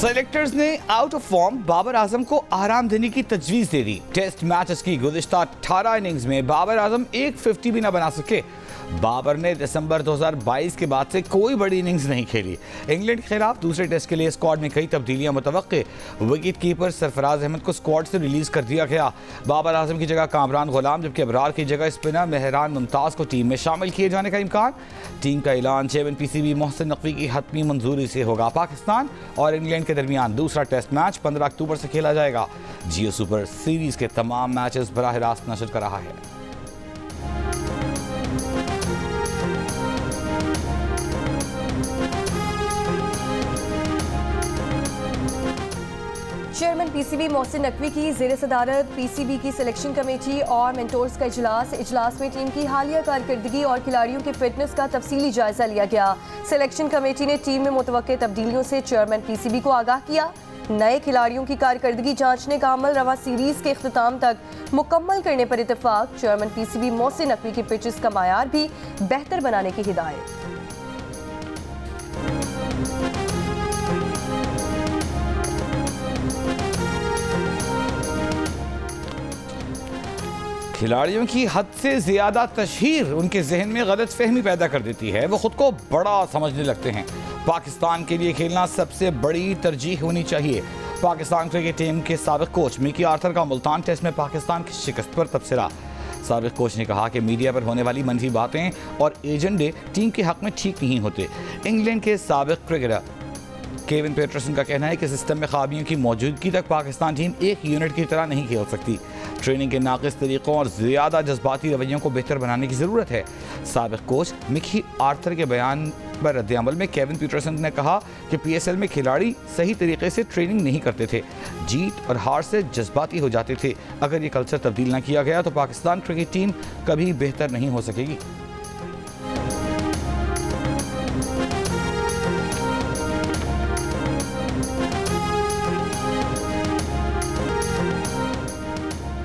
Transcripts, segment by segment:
Selectors ने out of form Babar Azam को आराम देने की तजवीज़ दे दी। टेस्ट मैचेस की गुज़िश्ता 18 इनिंग्स में बाबर आजम एक 50 भी ना बना सके। बाबर ने दिसंबर 2022 के बाद से कोई बड़ी इनिंग्स नहीं खेली। इंग्लैंड के खिलाफ दूसरे टेस्ट के लिए स्क्वाड में कई तब्दीलियां मुतवक्के। विकेट कीपर सरफराज अहमद को स्क्वाड से रिलीज कर दिया गया। बाबर आजम की जगह कामरान गुलाम जबकि अबरार की जगह स्पिनर मेहरान मुमताज़ को टीम में शामिल किए जाने का इम्कान। टीम का ऐलान चेयरमैन PCB मोहसिन नकवी की हतमी मंजूरी से होगा। पाकिस्तान और इंग्लैंड के दरमियान दूसरा टेस्ट मैच 15 अक्टूबर से खेला जाएगा। जियो सुपर सीरीज के तमाम मैचेस बराह रास्त नशर कर रहा है। चेयरमैन PCB मोहसिन नकवी की ज़ेर सदारत PCB की सिलेक्शन कमेटी और मेंटोर्स का इजलास में टीम की हालिया कारकर्दगी और खिलाड़ियों की फिटनेस का तफसीली जायजा लिया गया। सिलेक्शन कमेटी ने टीम में मुतवक्के तब्दीलियों से चेयरमैन PCB को आगाह किया। नए खिलाड़ियों की कारकर्दगी जांचने का अमल रवा सीरीज के इख्तिताम तक मुकम्मल करने पर इत्तेफाक। चेयरमैन PCB मोहसिन नकवी की पिचेस का मायार भी बेहतर बनाने की हिदायत। खिलाड़ियों की हद से ज़्यादा तशहीर उनके जहन में गलत फहमी पैदा कर देती है। वो खुद को बड़ा समझने लगते हैं। पाकिस्तान के लिए खेलना सबसे बड़ी तरजीह होनी चाहिए। पाकिस्तान क्रिकेट टीम के साबिक कोच मिकी आर्थर का मुल्तान टेस्ट में पाकिस्तान की शिकस्त पर तबसरा। साबिक कोच ने कहा कि मीडिया पर होने वाली मनफी बातें और एजेंडे टीम के हक में ठीक नहीं होते। इंग्लैंड के साबिक क्रिकेटर केविन पीटरसन का कहना है कि सिस्टम में खामियों की मौजूदगी तक पाकिस्तान टीम एक यूनिट की तरह नहीं खेल सकती। ट्रेनिंग के नाक़िस तरीक़ों और ज़्यादा जज्बाती रवैयों को बेहतर बनाने की ज़रूरत है। साबिक कोच मिकी आर्थर के बयान पर रद्द-ए-अमल में केविन पीटरसन ने कहा कि PSL में खिलाड़ी सही तरीके से ट्रेनिंग नहीं करते थे, जीत और हार से जज्बाती हो जाते थे। अगर ये कल्चर तब्दील न किया गया तो पाकिस्तान क्रिकेट टीम कभी बेहतर नहीं हो सकेगी।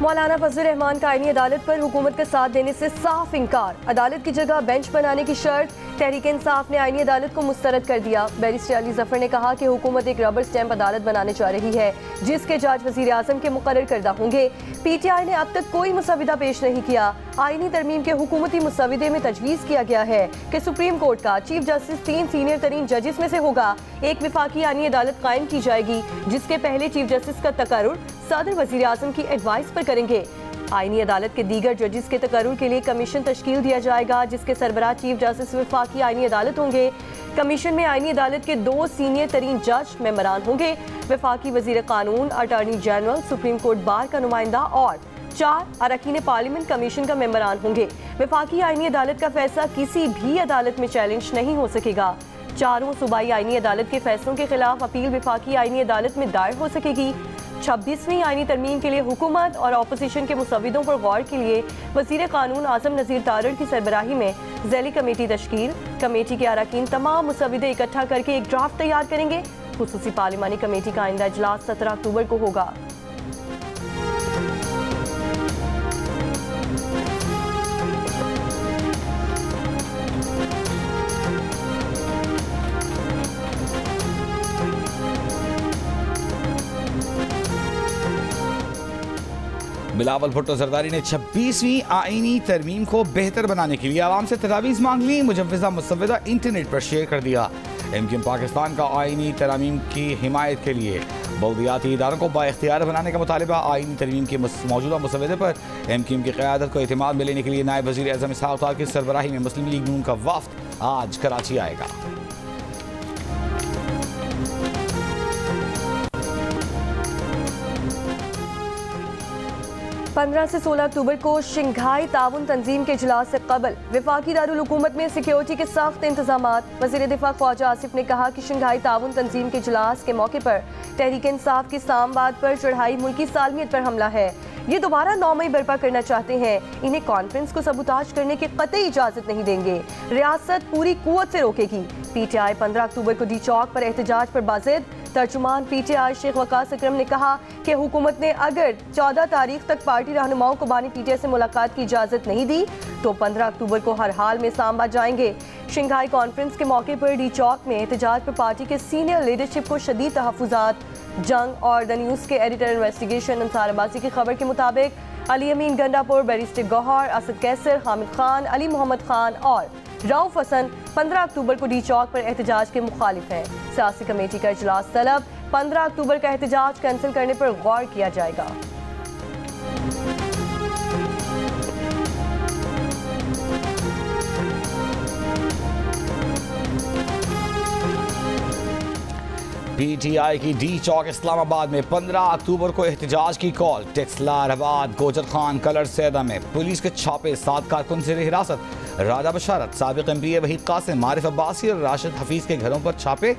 मौलाना फजल रहमान का आईनी अदालत पर हुकूमत का साथ देने से साफ इनकार। अदालत की जगह बेंच बनाने की शर्त तहरीक इंसाफ ने आईनी अदालत को मुस्तरद कर दिया। बैरिस्टर अली जफर ने कहा कि हुकूमत एक रबर स्टैंप अदालत बनाने जा रही है जिसके जज वजीर आजम के मुकर्रर करदा होंगे। PTI ने अब तक कोई मुसविदा पेश नहीं किया। आईनी तरमीम के हुकूमती मुसविदे में तजवीज़ किया गया है कि सुप्रीम कोर्ट का चीफ जस्टिस 3 सीनियर तरीन जजेस में से होगा। एक विफाकी आईनी अदालत कायम की जाएगी जिसके पहले चीफ जस्टिस का तकर्रुर सदर वजीर आजम की एडवाइस पर करेंगे। आईनी अदालत के दीगर जजेस के तकर्रुर के लिए कमीशन तश्कील दिया जाएगा जिसके सरबराह चीफ जस्टिस विफाकी आईनी अदालत होंगे। कमीशन में आईनी अदालत के 2 सीनियर तरीन जज मेंबरान होंगे। विफाकी वजीर कानून, attorney general, supreme court bar का नुमाइंदा और 4 अरकान पार्लियामेंट कमीशन का मेंबरान होंगे। विफाकी आईनी अदालत का फैसला किसी भी अदालत में चैलेंज नहीं हो सकेगा। चारों सूबाई आईनी अदालत के फैसलों के खिलाफ अपील विफाकी आईनी अदालत में दायर हो सकेगी। 26वीं आईनी तरमीम के लिए हुकूमत और अपोजिशन के मुसविदों पर गौर के लिए वजीर कानून आजम नज़ीर तारड़ की सरबराही में ज़ैली कमेटी तश्कील। कमेटी के अरकान तमाम मुसविदे इकट्ठा करके एक ड्राफ्ट तैयार करेंगे। खुसूसी पार्लिमानी कमेटी का आइंदा इजलास 17 अक्टूबर को होगा। बिलावल भुट्टो जरदारी ने 26वीं आईनी तरमीम को बेहतर बनाने के लिए आवाम से तजावीज़ मांग ली। मुजव्वज़ा मुसव्वदा इंटरनेट पर शेयर कर दिया। MQM पाकिस्तान का आईनी तरमीम की हिमायत के लिए बल्दियाती इदारों को बाइख्तियार बनाने का मुतालिबा। आईनी तरमीम के मौजूदा मुसव्वदे पर MQM की क़यादत को एतमाद में लेने के लिए नायब वज़ीर आज़म इसहाक़ डार की सरबराही में मुस्लिम लीग नून का वफ़द आज कराची आएगा। 15 से 16 अक्टूबर को शंघाई ताउन तंजीम के इजलास से कबल वफाकी दारुल हुकूमत में सिक्योरिटी के सख्त इंतजामात। वज़ीर दिफा ख्वाजा आसिफ ने कहा कि शंघाई ताउन तंजीम के इजलास के मौके पर तहरीक इंसाफ की इस्लामाबाद पर चढ़ाई मुल्की सालमियत पर हमला है। ये दोबारा 9 मई बर्पा करना चाहते हैं। इन्हें कॉन्फ्रेंस को सबूताज करने की कतई इजाजत नहीं देंगे। रियासत पूरी कुव्वत से रोकेगी। PTI 15 अक्टूबर को डी चौक पर एहतजाज पर बाज़िद। तर्जुमान PTI शेख वकास अकरम ने कहा कि हुकूमत ने अगर 14 तारीख तक पार्टी रहनुमाओं को बानी PTI से मुलाकात की इजाज़त नहीं दी तो 15 अक्टूबर को हर हाल में इस्लामाबाद जाएंगे। शंघाई कॉन्फ्रेंस के मौके पर डी चौक में एहतजाज पर पार्टी के सीनियर लीडरशिप को शदीद तहफ़्फ़ुज़ात। जंग और द न्यूज़ के एडिटर इन्वेस्टिगेशन अंसार अब्बासी की खबर के मुताबिक अली अमीन गंडापुर, बैरिस्टर गौहर, असद कैसर, हामिद खान, अली मोहम्मद खान और रऊफ हसन 15 अक्टूबर को डी चौक पर एहतजाज के मुखालिफ हैं। सियासी कमेटी का इजलास तलब। 15 अक्टूबर का एहतजाज कैंसिल करने पर गौर किया जाएगा। पीटीआई की डी चौक इस्लामाबाद में 15 अक्टूबर को एहतजाज की कॉल। टेक्सलाराबाद, गोजर खान, कलर सैदा में पुलिस के छापे, 7 कारकुन ज़ेर हिरासत। राजा बशारत, साबिक एमपीए वहीद कासिम, आरिफ अब्बासी और राशिद हफीज के घरों पर छापे।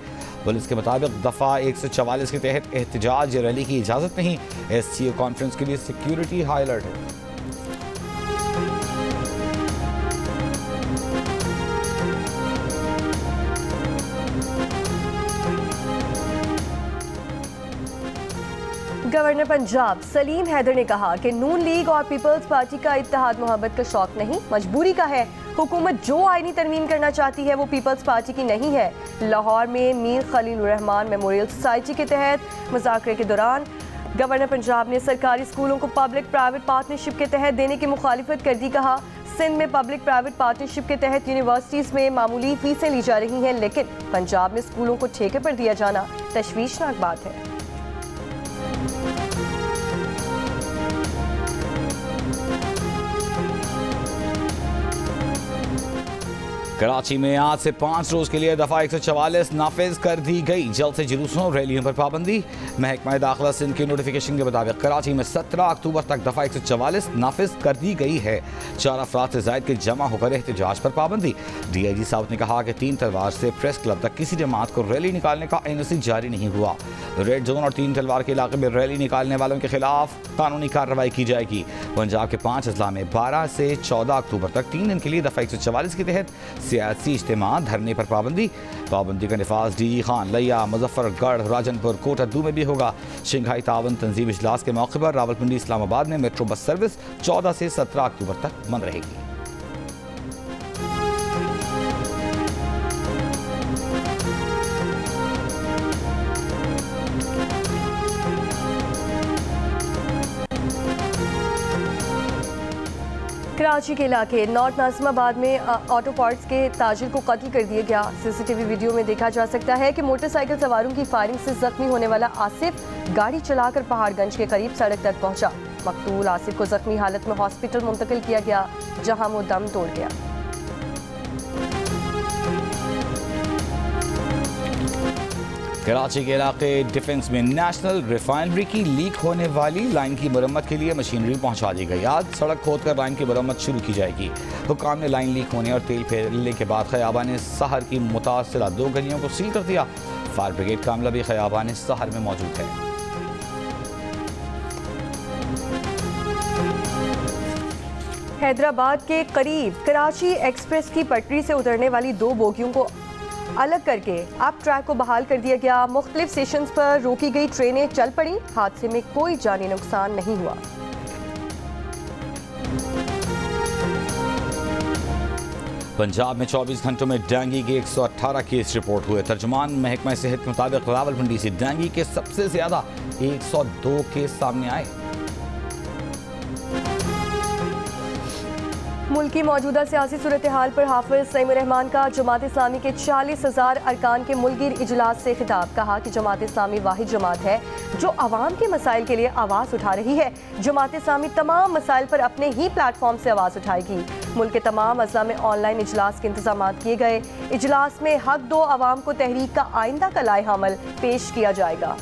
पुलिस के मुताबिक दफ़ा 144 के तहत एहतजाज रैली की इजाज़त नहीं। SCO कॉन्फ्रेंस के लिए सिक्योरिटी हाई अलर्ट है। गवर्नर पंजाब सलीम हैदर ने कहा कि नून लीग और पीपल्स पार्टी का इत्तेहाद मोहब्बत का शौक नहीं, मजबूरी का है। हुकूमत जो आईनी तरमीम करना चाहती है वो पीपल्स पार्टी की नहीं है। लाहौर में मीर खलील रहमान मेमोरियल सोसाइटी के तहत मुज़ाकरे के दौरान गवर्नर पंजाब ने सरकारी स्कूलों को पब्लिक प्राइवेट पार्टनरशिप के तहत देने की मुखालिफत कर दी। कहा, सिंध में पब्लिक प्राइवेट पार्टनरशिप के तहत यूनिवर्सिटीज़ में मामूली फीसें ली जा रही हैं, लेकिन पंजाब में स्कूलों को ठेके पर दिया जाना तशवीशनाक बात है। कराची में आज से 5 रोज के लिए दफा 144 नाफिज कर दी गई। जल्द से जुलूसों और रैलियों पर पाबंदी। महकमा दाखिला सिंध के नोटिफिकेशन के मुताबिक कराची में 17 अक्टूबर तक दफा 144 नाफिज कर दी गई है। 4 अफराद से जायद के जमा होकर एहतजाज पर पाबंदी। DIG साहब ने कहा कि 3 तलवार से प्रेस क्लब तक किसी जमात को रैली निकालने का NOC जारी नहीं हुआ। रेड जोन और 3 तलवार के इलाके में रैली निकालने वालों के खिलाफ कानूनी कार्रवाई की जाएगी। पंजाब के 5 अजला में 12 से 14 अक्टूबर तक 3 दिन के लिए दफा 144 के तहत सियासी इज्तिमा धरने पर पाबंदी। पाबंदी का निफाज DG खान, लिया, मुजफ्फरगढ़, राजनपुर, कोटादू में भी होगा। शंघाई तावन तंजीम इजलास के मौके पर रावलपिंडी इस्लामाबाद में मेट्रो बस सर्विस 14 से 17 अक्टूबर तक बंद रहेगी। कराची के इलाके नॉर्थ नाजिमाबाद में ऑटो पार्ट्स के ताजिर को कत्ल कर दिया गया। CCTV वीडियो में देखा जा सकता है कि मोटरसाइकिल सवारों की फायरिंग से जख्मी होने वाला आसिफ गाड़ी चलाकर पहाड़गंज के करीब सड़क तक पहुंचा। मकतूल आसिफ को जख्मी हालत में हॉस्पिटल मुंतकिल किया गया, जहां वो दम तोड़ गया। कराची के इलाके डिफेंस में नेशनल रिफाइनरी की लीक होने वाली लाइन की मरम्मत के लिए मशीनरी पहुंचा दी गई। आज सड़क खोदकर लाइन की मरम्मत शुरू की जाएगी। हुक्काम ने लाइन लीक होने और तेल फैलने के बाद खयाबान सहर की मुतासिला 2 गलियों को सील कर दिया। फायर ब्रिगेड का अमला भी खयाबान सहर में मौजूद है। हैदराबाद के करीब कराची एक्सप्रेस की पटरी से उतरने वाली 2 बोगियों को अलग करके अब ट्रैक को बहाल कर दिया गया। मुख्तलिफ स्टेशन पर रोकी गई ट्रेनें चल पड़ी। हादसे में कोई जानी नुकसान नहीं हुआ। पंजाब में 24 घंटों में डेंगू के 118 केस रिपोर्ट हुए। तर्जुमान महकमा सेहत के मुताबिक रावलपिंडी से डेंगू के सबसे ज्यादा 102 केस सामने आए। मुल्क की मौजूदा सियासी सूरत हाल पर हाफिज सईमुर रहमान का जमात इस्लामी के 40,000 अरकान के मुल्की इजलास से खिताब। कहा कि जमात इस्लामी वाहिद जमात है जो अवाम के मसाइल के लिए आवाज़ उठा रही है। जमात इस्लामी तमाम मसाइल पर अपने ही प्लेटफॉर्म से आवाज़ उठाएगी। मुल्क के तमाम अजला में ऑनलाइन इजलास के इंतजाम किए गए। इजलास में हक दो अवाम को तहरीक का आइंदा का लाए अमल पेश किया जाएगा।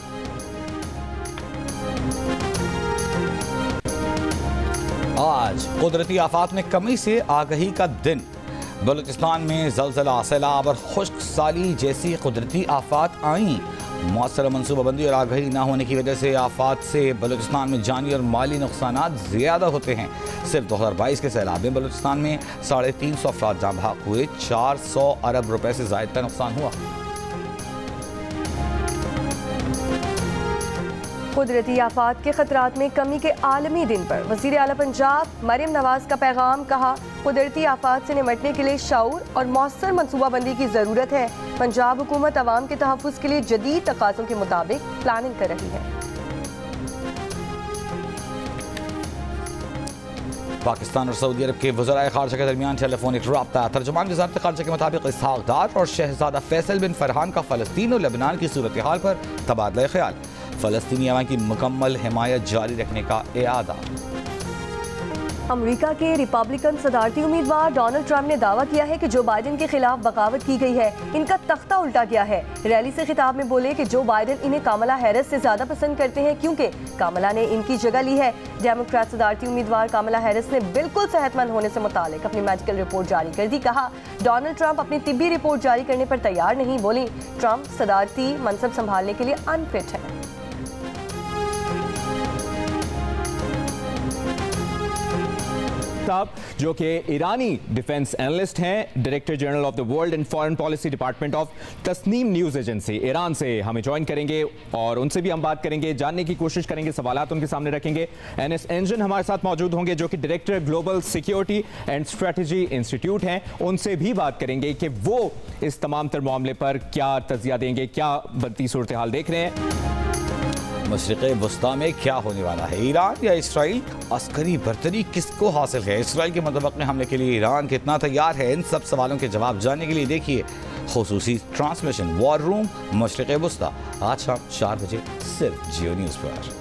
आज कुदरती आफात में कमी से आगही का दिन। बलूचिस्तान में ज़लज़ला, सैलाब और खुश्क साली जैसी कुदरती आफात आईं। मौसर मनसूबाबंदी और आगही न होने की वजह से आफात से बलूचिस्तान में जानी और माली नुकसानात ज़्यादा होते हैं। सिर्फ 2022 के सैलाब में बलूचिस्तान में 350 अफराद जाँ बहक हुए। 400 अरब रुपए से ज़ायद का नुकसान हुआ। कुदरती आफात के खतरात में कमी के आलमी दिन पर वज़ीर आला पंजाब मरियम नवाज का पैगाम, कहा कुदरती आफात से निपटने के लिए शऊर और मौसर मनसूबाबंदी की ज़रूरत है। पंजाब हुकूमत अवाम के तहफ़्फ़ुज़ के लिए जदीद तकाज़ों के मुताबिक प्लानिंग कर रही है। पाकिस्तान और सऊदी अरब के वज़राए ख़ारजा के दरमियान टेलीफोनिक रब्ता। तर्जुमान वज़ारत ख़ारजा के मुताबिक इसहाक़ डार और शहज़ादा फैसल बिन फरहान का फ़लस्तीन और लेबनान की सूरत हाल पर तबादला ख्याल। फ़लस्तीनी अवाम की मुकम्मल हिमायत जारी रखने का इरादा। अमेरिका के रिपब्लिकन सदारती उम्मीदवार डोनाल्ड ट्रंप ने दावा किया है कि जो बाइडेन के खिलाफ बगावत की गई है, इनका तख्ता उल्टा गया है। रैली से खिताब में बोले कि जो बाइडेन इन्हें कामला हैरिस से ज्यादा पसंद करते हैं क्योंकि कामला ने इनकी जगह ली है। डेमोक्रेट सदारती उम्मीदवार कामला हैरिस ने बिल्कुल सेहतमंद होने से मुतालिक अपनी मेडिकल रिपोर्ट जारी कर दी। कहा डोनाल्ड ट्रंप अपनी तिब्बी रिपोर्ट जारी करने पर तैयार नहीं। बोली ट्रंप सदारती मनसब संभालने के लिए अनफिट है। जो कि ईरानी डिफेंस एनालिस्ट हैं, director general of the world and foreign policy department of Tasnim news agency Iran से हमें ज्वाइन करेंगे और उनसे भी हम बात करेंगे, जानने की कोशिश करेंगे, सवालात उनके सामने रखेंगे। एनएस एंजन हमारे साथ मौजूद होंगे जो कि director global security and strategy institute हैं, उनसे भी बात करेंगे कि वो इस तमाम तर मामले पर क्या तज़िया देंगे, क्या बनती सूरत हाल देख रहे हैं। मशरिक़ वस्ता में क्या होने वाला है, ईरान या इसराइल, अस्करी बर्तरी किसको हासिल है, इसराइल के मुतबक्किन हमले के लिए ईरान कितना तैयार है, इन सब सवालों के जवाब जानने के लिए देखिए खुसूसी ट्रांसमिशन वॉर रूम मशरिक़ वस्ता आज शाम 4 बजे सिर्फ जियो न्यूज़ पर।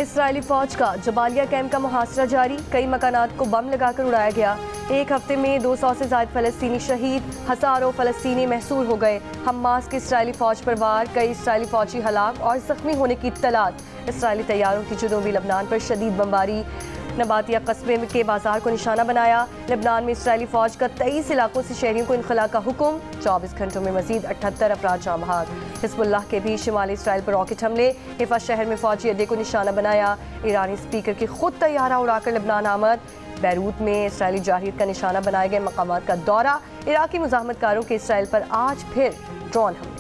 इसराइली फौज का जबालिया कैंप का मुहासरा जारी, कई मकानात को बम लगाकर उड़ाया गया। एक हफ्ते में 200 से ज़ायद फ़लस्तीनी शहीद, हज़ारों फ़लस्तीनी महसूर हो गए। हमास की इसराइली फ़ौज पर वार, कई इसराइली फ़ौजी हलाक और ज़ख्मी होने की इत्तलात। इसराइली तैयारों की जनूबी लबनान पर शदीद बमबारी, नबातिया कस्बे के बाजार को निशाना बनाया। लेबनान में इसराइली फ़ौज का 23 इलाकों से शहरियों को इनखला का हुक्म, 24 घंटों में मजीद 78 अफराद जाँ बहक। हिज़्बुल्लाह के भी शिमाली इसराइल पर रॉकेट हमले, हिफा शहर में फ़ौजी अड्डे को निशाना बनाया। ईरानी स्पीकर की खुद तैयारा उड़ाकर लेबनान आमद, बैरूत में इसराइली जाहिर का निशाना बनाए गए मकामात का दौरा। इराकी मुज़ाहमतकारों के इसराइल पर आज फिर ड्रोन हमले।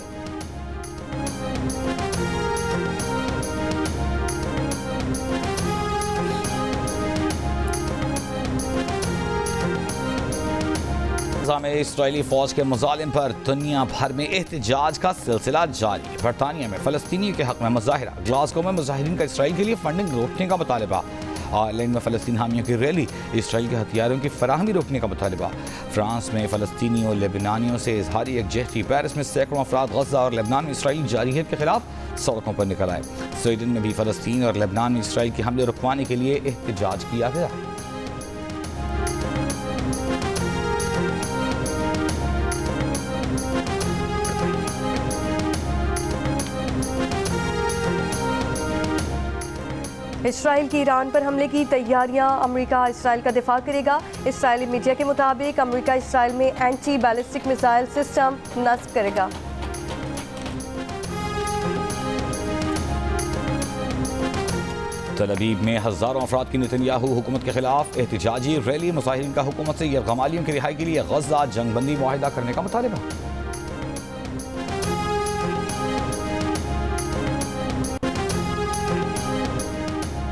में इसराइली फौज के मुजालिम पर दुनिया भर में एहतजाज का सिलसिला जारी। बरतानिया में फ़लस्तीनी के हक में मुजाहिरा, ग्लासगो में मुजाहिरीन का इसराइल के लिए फंडिंग रोकने का मुतालबा, आयरलैंड में फ़लस्तीन हामियों की रैली, इसराइल के हथियारों की फराहमी रोकने का मुतालबा। फ्रांस में फ़लस्तीनी और लेबनानियों से इजहारी यकजहती, पेरिस में सैकड़ों अफराद गज़ा और लेबनान में इसराइली जारहियत के खिलाफ सड़कों पर निकल आए। स्वीडन में भी फ़लस्तीन और लेबनान में इसराइल के हमले रुकवाने के लिए एहतजाज किया गया। इसराइल की ईरान पर हमले की तैयारियां, अमेरिका इसराइल का दिफा करेगा। इसराइली मीडिया के मुताबिक अमेरिका इसराइल में एंटी बैलिस्टिक मिसाइल सिस्टम नस्ब करेगा। तल अवीव में हज़ारों अफराद की नेतन्याहू हुकूमत के खिलाफ एहतजाजी रैली, मुजाहिरीन का हुकूमत से यरगमालियों की रिहाई के लिए गज़ा जंगबंदी मुआहिदा करने का मुतालबा।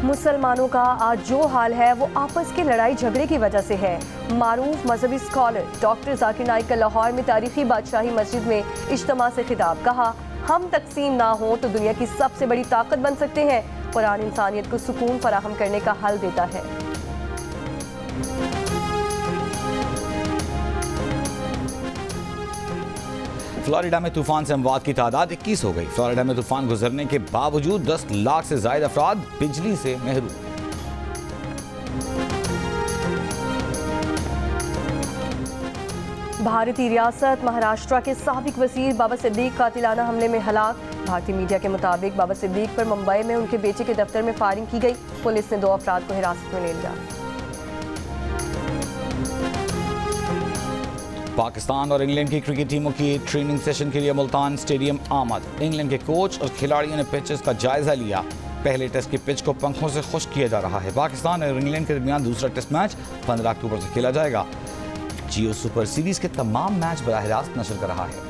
मुसलमानों का आज जो हाल है वो आपस के लड़ाई झगड़े की वजह से है। मारूफ मजहबी स्कॉलर डॉक्टर जाकिर नाइक का लाहौर में तारीखी बादशाही मस्जिद में इज्तिमा से खिताब, कहा हम तकसीम ना हो तो दुनिया की सबसे बड़ी ताकत बन सकते हैं। कुरान इंसानियत को सुकून फराहम करने का हल देता है। फ्लोरिडा में तूफान से अमवात की तादाद 21 हो गई। फ्लोरिडा में तूफान गुजरने के बावजूद 10 लाख से ज्यादा अफराद बिजली से महरूम। भारतीय रियासत महाराष्ट्र के साबिक वजीर बाबा सिद्दीक कातिलाना हमले में हलाक। भारतीय मीडिया के मुताबिक बाबा सिद्दीक पर मुंबई में उनके बेटे के दफ्तर में फायरिंग की गई। पुलिस ने 2 अफराद को हिरासत में ले लिया। पाकिस्तान और इंग्लैंड की क्रिकेट टीमों की ट्रेनिंग सेशन के लिए मुल्तान स्टेडियम आमद। इंग्लैंड के कोच और खिलाड़ियों ने पिचेस का जायजा लिया। पहले टेस्ट की पिच को पंखों से खुश्क किया जा रहा है। पाकिस्तान और इंग्लैंड के दरमियान दूसरा टेस्ट मैच 15 अक्टूबर से खेला जाएगा। जियो सुपर सीरीज के तमाम मैच बराह रास्त नशर कर रहा है।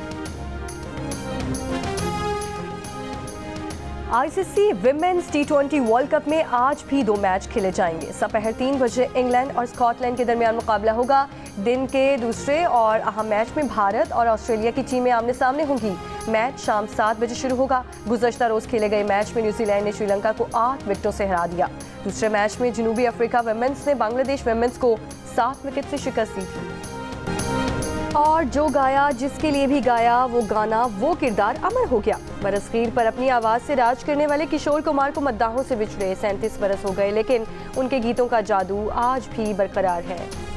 आईसीसी विमेंस टी20 वर्ल्ड कप में आज भी 2 मैच खेले जाएंगे। दोपहर 3 बजे इंग्लैंड और स्कॉटलैंड के दरमियान मुकाबला होगा। दिन के दूसरे और अहम मैच में भारत और ऑस्ट्रेलिया की टीमें आमने सामने होंगी। मैच शाम 7 बजे शुरू होगा। गुज़श्ता रोज खेले गए मैच में न्यूजीलैंड ने श्रीलंका को 8 विकेटों से हरा दिया। दूसरे मैच में जनूबी अफ्रीका विमेंस ने बांग्लादेश विमेंस को 7 विकेट से शिकस्त दी थी। और जो गाया, जिसके लिए भी गाया, वो गाना, वो किरदार अमर हो गया। बरसगीर पर अपनी आवाज़ से राज करने वाले किशोर कुमार को मद्दाहों से बिछड़े 37 बरस हो गए, लेकिन उनके गीतों का जादू आज भी बरकरार है।